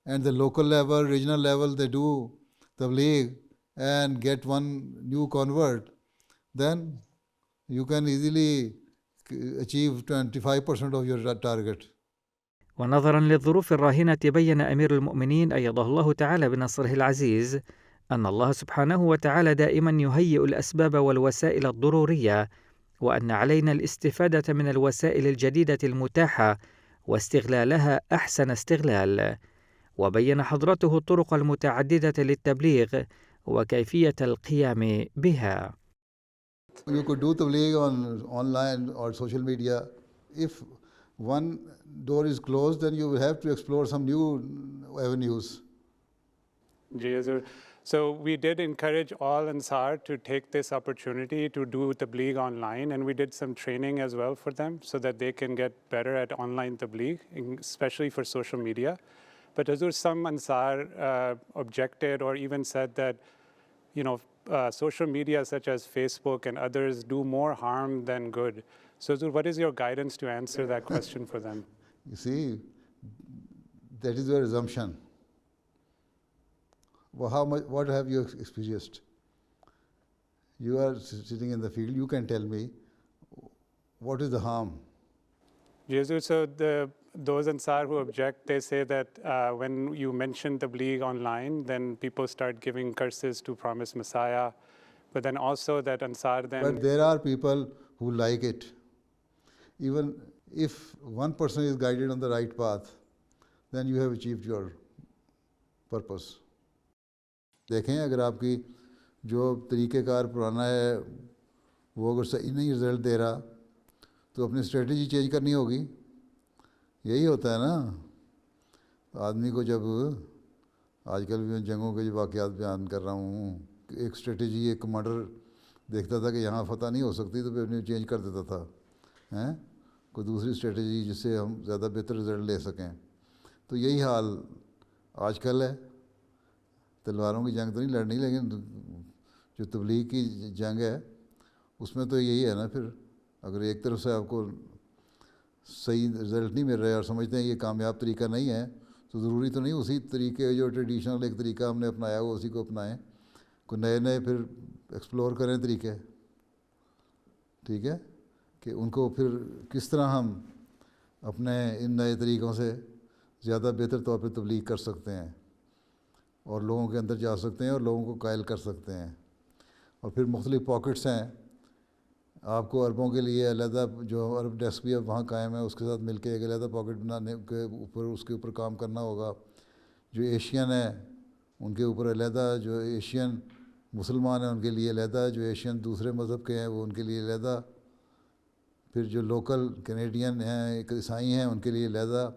and the local level, regional level, they do Tabligh and get one new convert, then you can easily achieve 25% of your target. ونظرا للظروف الراهنة بين أمير المؤمنين أيده الله تعالى بنصره العزيز أن الله سبحانه وتعالى دائما يهيئ الأسباب والوسائل الضرورية، وأن علينا الاستفادة من الوسائل الجديدة المتاحة واستغلالها أحسن استغلال. وبين حضرته الطرق المتعددة للتبليغ وكيفية القيام بها. You could do tabligh on online or social media. If one door is closed, then you will have to explore some new avenues. So we did encourage all Ansar to take this opportunity to do tabligh online, and we did some training as well for them so that they can get better at online tabligh, especially for social media. But Hazur, some Ansar objected or even said that, social media such as Facebook and others do more harm than good. So Hazur, what is your guidance to answer that question for them? You see, that is your assumption. Well, what have you experienced? You are sitting in the field, you can tell me, what is the harm? Jesus, so those Ansar who object, they say that when you mention Tabligh online, then people start giving curses to promised Messiah. but then also that Ansar then... But there are people who like it. Even if one person is guided on the right path, then you have achieved your purpose. دیکھیں اگر آپ کی جو طریقہ کار پرانا ہے وہ اگر صحیح نہیں رزلٹ دے رہا تو اپنی اسٹریٹجی چینج کرنی ہوگی. یہی ہوتا ہے نا آدمی کو. جب آج کل بھی میں جنگوں کے جو واقعات بیان کر رہا ہوں, ایک اسٹریٹجی ایک کمانڈر دیکھتا تھا کہ یہاں فتح نہیں ہو سکتی تو پھر اپنی چینج کر دیتا تھا, کوئی دوسری اسٹریٹجی جس سے ہم زیادہ بہتر رزلٹ لے سکیں. تو یہی حال آج کل ہے. تلواروں کی جنگ تو نہیں لڑنی, لیکن جو تبلیغ کی جنگ ہے اس میں تو یہی ہے نا. پھر اگر ایک طرف سے آپ کو صحیح رزلٹ نہیں مل رہا ہے اور سمجھتے ہیں یہ کامیاب طریقہ نہیں ہے, تو ضروری تو نہیں اسی طریقے جو ٹریڈیشنل ایک طریقہ ہم نے اپنایا وہ اسی کو اپنائیں. کوئی نئے نئے پھر ایکسپلور کریں طریقے, ٹھیک ہے, کہ ان کو پھر کس طرح ہم اپنے ان نئے طریقوں سے زیادہ بہتر طور پہ تبلیغ کر سکتے ہیں اور لوگوں کے اندر جا سکتے ہیں اور لوگوں کو قائل کر سکتے ہیں. اور پھر مختلف پاکٹس ہیں آپ کو عربوں کے لیے علیحدہ, جو عرب ڈیسک بھی اب وہاں قائم ہے اس کے ساتھ مل کے ایک علیحدہ پاکٹ بنانے کے اوپر اس کے اوپر کام کرنا ہوگا. جو ایشین ہیں ان کے اوپر علیحدہ, جو ایشین مسلمان ہیں ان کے لیے علیحدہ, جو ایشین دوسرے مذہب کے ہیں وہ ان کے لیے علیحدہ, پھر جو لوکل کینیڈین ہیں عیسائی ہیں ان کے لیے علیحدہ,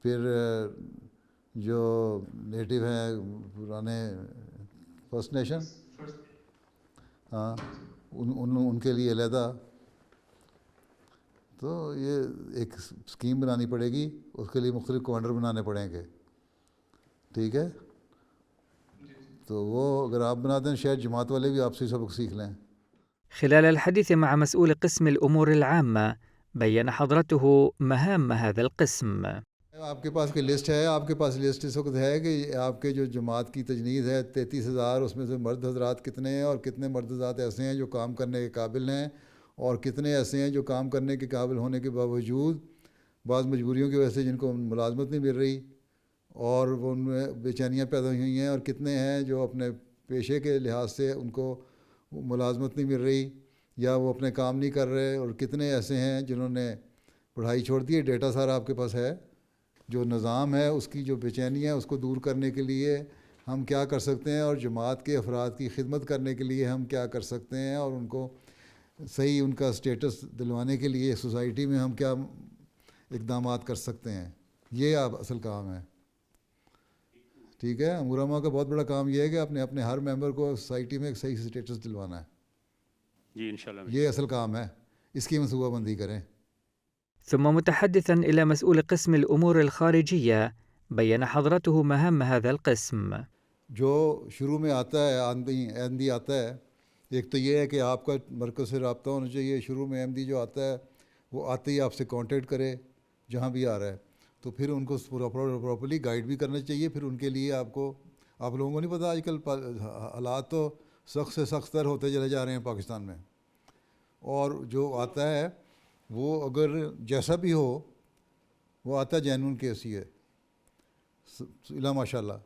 پھر جو نیٹو ہیں پرانے فرسٹ نیشن ہاں ان کے لیے علیحدہ. تو یہ ایک اسکیم بنانی پڑے گی, اس کے لیے مختلف کمانڈر بنانے پڑیں گے, ٹھیک ہے. تو وہ اگر آپ بنا دیں شاید جماعت والے بھی آپ سے سبق سیکھ لیں. خلال الحديث مع مسؤول قسم الأمور العامة بيّن حضرته مهام هذا القسم. آپ کے پاس کوئی لسٹ ہے, آپ کے پاس لسٹ اس وقت ہے کہ آپ کے جو جماعت کی تجنید ہے 33,000, اس میں سے مرد حضرات کتنے ہیں اور کتنے مرد حضرات ایسے ہیں جو کام کرنے کے قابل ہیں اور کتنے ایسے ہیں جو کام کرنے کے قابل ہونے کے باوجود بعض مجبوریوں کی وجہ سے جن کو ملازمت نہیں مل رہی اور وہ ان میں بے چینیاں پیدا ہوئی ہیں, اور کتنے ہیں جو اپنے پیشے کے لحاظ سے ان کو ملازمت نہیں مل رہی یا وہ اپنے کام نہیں کر رہے, اور کتنے ایسے ہیں جنہوں نے پڑھائی چھوڑ دی ہے. ڈیٹا سارا آپ کے پاس ہے. جو نظام ہے اس کی جو بے چینی ہے اس کو دور کرنے کے لیے ہم کیا کر سکتے ہیں, اور جماعت کے افراد کی خدمت کرنے کے لیے ہم کیا کر سکتے ہیں, اور ان کو صحیح ان کا اسٹیٹس دلوانے کے لیے سوسائٹی میں ہم کیا اقدامات کر سکتے ہیں. یہ اب اصل کام ہے, ٹھیک ہے. امورامہ کا بہت بڑا کام یہ ہے کہ اپنے ہر ممبر کو سوسائٹی میں ایک صحیح اسٹیٹس دلوانا ہے. جی انشاءاللہ یہ اصل کام ہے, اس کی منصوبہ بندی کریں. ثم متحدثا إلى مسؤول قسم الأمور الخارجية بيّن حضرته مهام هذا القسم. جو شروع میں آتا ہے آمدی آتا ہے, ایک تو یہ ہے کہ آپ کا مرکز سے رابطہ ہونا چاہیے. شروع میں آمدی جو آتا ہے وہ آتے ہی آپ سے کانٹیکٹ کرے جہاں بھی آ رہا ہے, تو پھر ان کو پراپرلی گائیڈ بھی کرنا چاہیے. پھر ان کے لیے آپ لوگوں کو نہیں پتہ آج کل حالات تو سخت سے سخت تر ہوتے چلے جا رہے ہیں پاکستان میں, اور جو آتا ہے وہ اگر جیسا بھی ہو وہ آتا جینون کیس ہی ہے. ماشاء اللہ.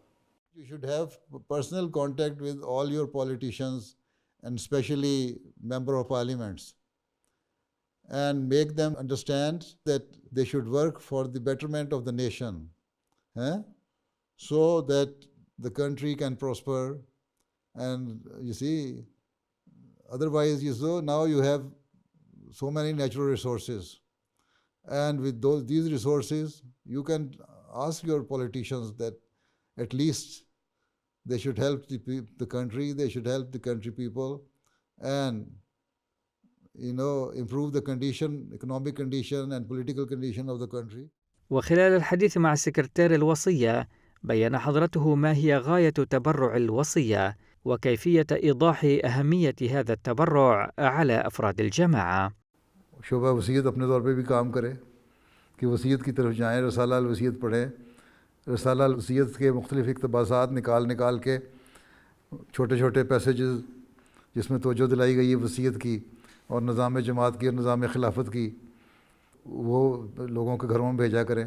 You should have personal contact with all your politicians and especially member of parliaments and make them understand that they should work for the betterment of the nation, so that the country can prosper. And you see, otherwise now you have so many natural resources, and with these resources you can ask your politicians that at least they should help the country, they should help the country people, and improve the economic condition and political condition of the country. وخلال الحديث مع سكرتير الوصية بيّن حضرته ما هي غاية تبرع الوصية وكيفية إيضاح أهمية هذا التبرع على أفراد الجماعة. شعبہ وصیت اپنے طور پہ بھی کام کرے کہ وصیت کی طرف جائیں, رسالہ الوصیت پڑھیں. رسالہ الوصیت کے مختلف اقتباسات نکال کے چھوٹے چھوٹے پیسیجز جس میں توجہ دلائی گئی ہے وصیت کی اور نظام جماعت کی اور نظام خلافت کی, وہ لوگوں کے گھروں میں بھیجا کریں.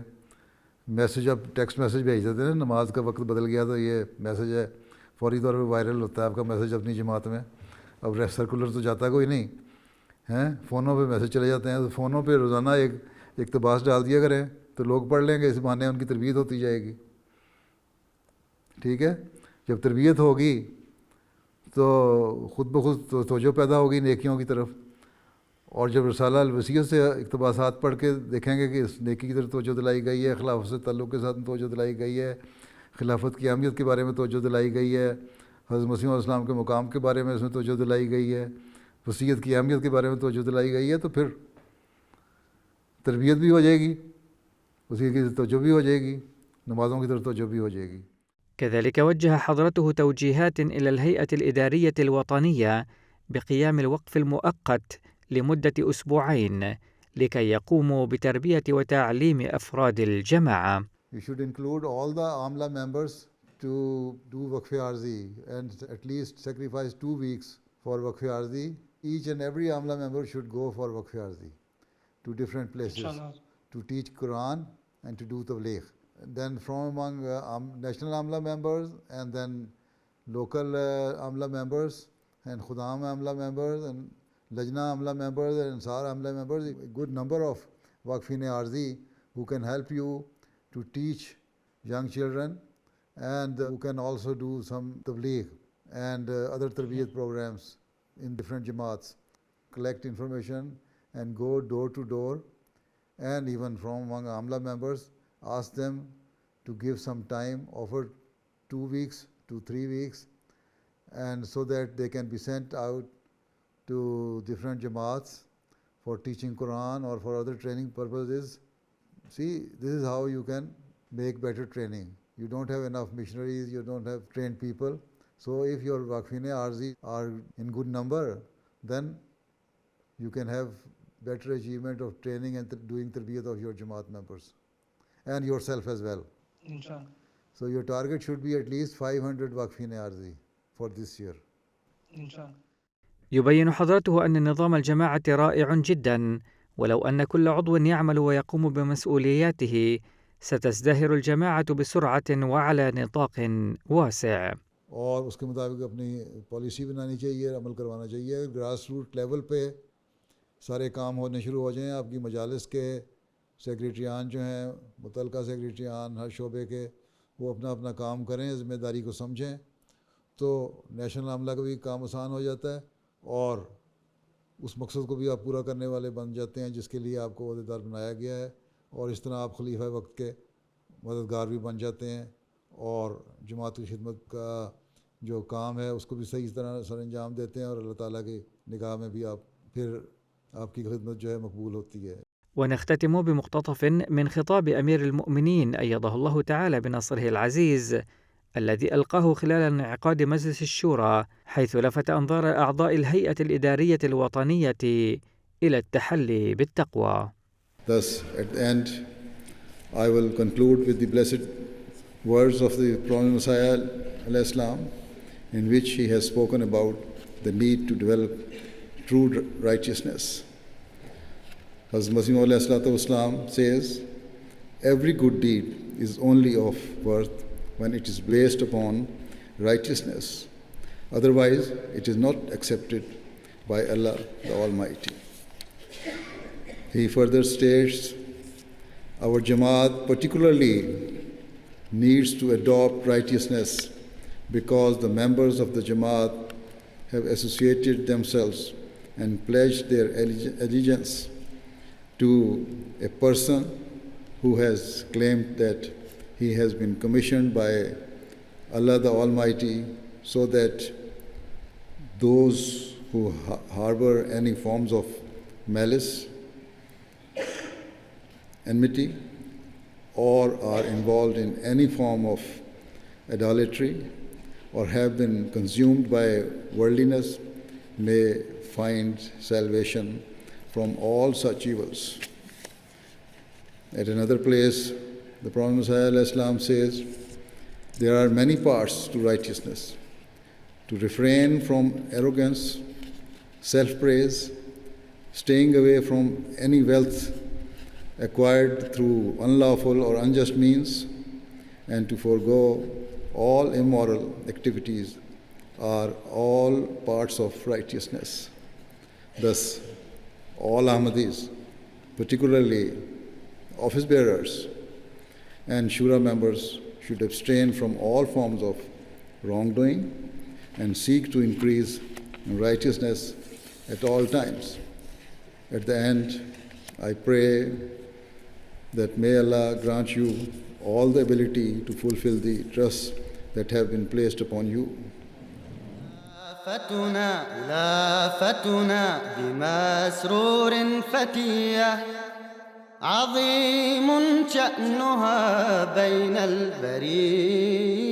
میسیج اب ٹیکسٹ میسیج بھیج دیتے ہیں, نماز کا وقت بدل گیا تو یہ میسیج ہے फौरी तौर पे वायरल होता है आपका मैसेज अपनी जमात में। अब सर्कुलर तो जाता कोई नहीं हैं, फ़ोनों पे मैसेज चले जाते हैं, तो फ़ोनों पे रोज़ाना एक इक़्तिबास डाल दिया करें तो लोग पढ़ लेंगे, इस बहाने उनकी तरबियत होती जाएगी। ठीक है, जब तरबियत होगी तो ख़ुद ब खुद तवज्जो पैदा होगी नेकियों की तरफ, और जब रसाला वसीयत से इक़्तिबासात पढ़ के देखेंगे कि इस नेकी की तरफ तवज्जो दिलाई गई है, खिलाफत से ताल्लुक़ के साथ तवज्जो दिलाई गई है, खिलाफत की अहमियत के बारे में तवज्जो दिलाई गई है, हज़रत मसीह अलैहि सलाम के मुकाम के बारे में इसमें तवज्जो दिलाई गई है, वसीयत की अहमियत के बारे में तवज्जो दिलाई गई है, तो फिर तरबियत भी हो जाएगी, उसी की तवज्जो भी हो जाएगी, नमाज़ों की तरफ तवज्जो भी हो जाएगी। كذلك وجه حضرته توجيهات إلى الهيئة الإدارية الوطنية بقيام الوقف المؤقت لمدة أسبوعين لكي يقوموا بتربية وتعليم أفراد الجماعة. You should include all the AMLA members to do waqf-e-arzi and at least sacrifice 2 weeks for waqf-e-arzi. Each and every AMLA member should go for waqf-e-arzi to different places to teach Quran and to do tabligh. Then from among national AMLA members and then local AMLA members and Khudam AMLA members and Lajna AMLA members and Ansar AMLA members, a good number of waqf-e-arzi who can help you to teach young children and who can also do some tabligh and other tarbiyat programs in different jamaats, collect information and go door to door, and even from among AMLA members ask them to give some time, offer 2 weeks to 3 weeks, and so that they can be sent out to different jamaats for teaching Quran or for other training purposes. See, this is how you can make better training. You don't have enough missionaries, you don't have trained people. So if your waqf-e-arzi are in good number, then you can have better achievement of training and doing tarbiyat of your jamaat members and yourself as well. Inshallah. So your target should be at least 500 waqf-e-arzi for this year. Inshallah. يبين حضرته أن نظام الجماعة رائع جدا، ولو أن كل عضو يعمل ويقوم بمسؤولياته ستزدهر الجماعة بسرعة وعلى نطاق واسع. और उसके मुताबिक अपनी पॉलिसी बनानी चाहिए, अमल करवाना चाहिए। ग्रास रूट लेवल पे सारे काम होने शुरू हो जाएं। आपकी मजालिस के सेक्रेटरियान जो हैं, मुतलका सेक्रेटरियान हर शोबे के, वो अपना अपना काम करें, ज़िम्मेदारी को समझें, तो नेशनल आमला का भी काम आसान हो जाता है और उस मकसद को भी आप पूरा करने वाले बन जाते हैं जिसके लिए आपको अहदेदार बनाया गया है, और इस तरह आप खलीफा वक्त के मददगार भी बन जाते हैं और जमात की खिदमत का जो काम है उसको भी सही तरह सर अंजाम देते हैं, और अल्लाह ताला की निगाह में भी आप फिर आपकी खिदमत जो है मकबूल होती है। ونختتم بمقتطف من خطاب أمير المؤمنين أيده الله تعالى بنصره العزيز الذي ألقاه خلال انعقاد مجلس الشورى، حيث لفت أنظار أعضاء الهيئة الإدارية الوطنية إلى التحلي بالتقوى. Thus, at the end, I will conclude with the blessed words of the Prophet Messiah al-Islam, in which he has spoken about the need to develop true righteousness. Hazrat Masih al-Islam says, every good deed is only of worth when it is based upon righteousness. Otherwise, it is not accepted by Allah the Almighty. He further states, our Jamaat particularly needs to adopt righteousness because the members of the Jamaat have associated themselves and pledged their allegiance to a person who has claimed that he has been commissioned by Allah the Almighty, so that those who harbor any forms of malice, enmity, or are involved in any form of idolatry or have been consumed by worldliness may find salvation from all such evils. At another place, the Prophet ﷺ says, there are many parts to righteousness: to refrain from arrogance, self-praise, staying away from any wealth acquired through unlawful or unjust means, and to forego all immoral activities are all parts of righteousness. Thus, all Ahmadis, particularly office bearers and Shura members, should abstain from all forms of wrongdoing and seek to increase in righteousness at all times. At the end, I pray that may Allah grant you all the ability to fulfill the trusts that have been placed upon you. لافتنا بمسرور فتية عظيم شأنها بين البرية